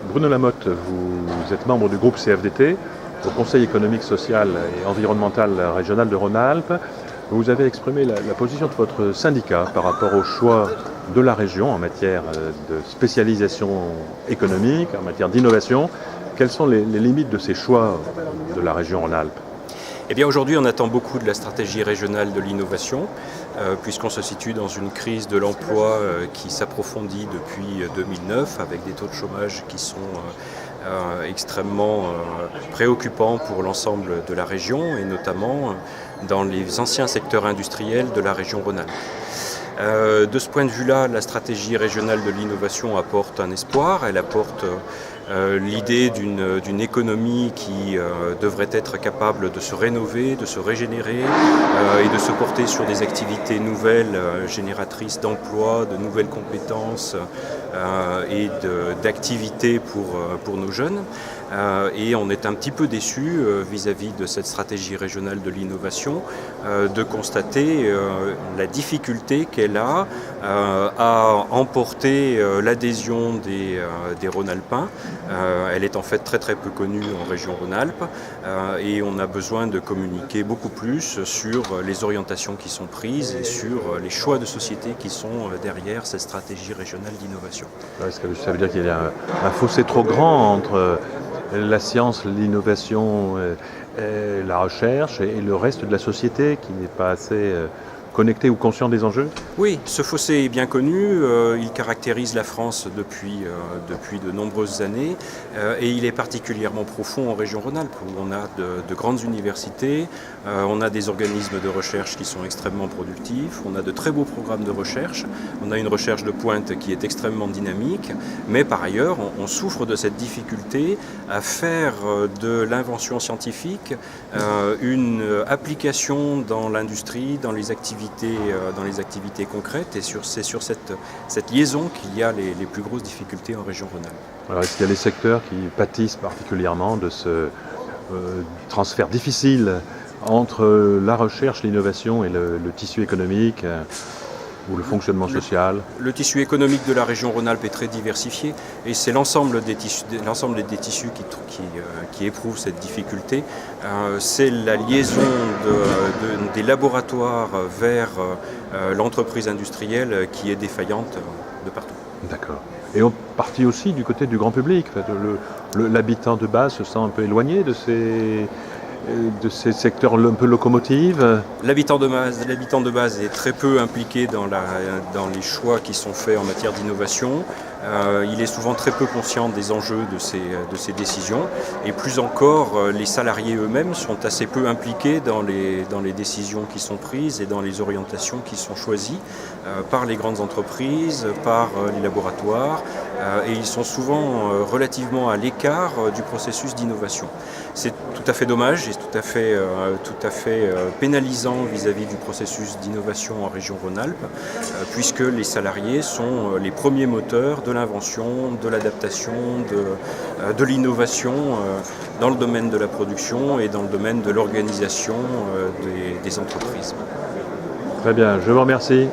Bruno Lamotte, vous êtes membre du groupe CFDT, au Conseil économique, social et environnemental régional de Rhône-Alpes. Vous avez exprimé la position de votre syndicat par rapport au choix de la région en matière de spécialisation économique, en matière d'innovation. Quelles sont les limites de ces choix de la région Rhône-Alpes ? Eh bien aujourd'hui on attend beaucoup de la stratégie régionale de l'innovation puisqu'on se situe dans une crise de l'emploi qui s'approfondit depuis 2009 avec des taux de chômage qui sont extrêmement préoccupants pour l'ensemble de la région et notamment dans les anciens secteurs industriels de la région Rhône-Alpes. De ce point de vue-là, la stratégie régionale de l'innovation apporte un espoir, elle apporte l'idée d'une économie qui devrait être capable de se rénover, de se régénérer et de se porter sur des activités nouvelles, génératrices d'emplois, de nouvelles compétences et d'activités pour nos jeunes. Et on est un petit peu déçu vis-à-vis de cette stratégie régionale de l'innovation de constater la difficulté qu'elle a à emporter l'adhésion des Rhône-Alpins. Elle est en fait très très peu connue en région Rhône-Alpes et on a besoin de communiquer beaucoup plus sur les orientations qui sont prises et sur les choix de société qui sont derrière cette stratégie régionale d'innovation. Est-ce que ça veut dire qu'il y a un fossé trop grand entre la science, l'innovation, la recherche et le reste de la société qui n'est pas assez connecté ou conscient des enjeux ? Oui, ce fossé est bien connu, il caractérise la France depuis de nombreuses années et il est particulièrement profond en région Rhône-Alpes où on a de grandes universités, on a des organismes de recherche qui sont extrêmement productifs, on a de très beaux programmes de recherche, on a une recherche de pointe qui est extrêmement dynamique, mais par ailleurs on souffre de cette difficulté à faire de l'invention scientifique une application dans l'industrie, dans les activités concrètes et c'est sur cette liaison qu'il y a les plus grosses difficultés en région Rhône-Alpes. Alors, est-ce qu'il y a des secteurs qui pâtissent particulièrement de ce transfert difficile entre la recherche, l'innovation et le tissu économique ou le fonctionnement social ? Le tissu économique de la région Rhône-Alpes est très diversifié et c'est l'ensemble des tissus qui éprouvent cette difficulté. C'est la liaison des laboratoires vers l'entreprise industrielle qui est défaillante de partout. D'accord. Et on partit aussi du côté du grand public. L'habitant de base se sent un peu éloigné de ces secteurs un peu locomotives. L'habitant de base est très peu impliqué dans les choix qui sont faits en matière d'innovation. Il est souvent très peu conscient des enjeux de ces décisions. Et plus encore, les salariés eux-mêmes sont assez peu impliqués dans les décisions qui sont prises et dans les orientations qui sont choisies par les grandes entreprises, par les laboratoires. Et ils sont souvent relativement à l'écart du processus d'innovation. C'est tout à fait dommage et tout à fait pénalisant vis-à-vis du processus d'innovation en région Rhône-Alpes, puisque les salariés sont les premiers moteurs de l'invention, de l'adaptation, de l'innovation dans le domaine de la production et dans le domaine de l'organisation des entreprises. Très bien, je vous remercie.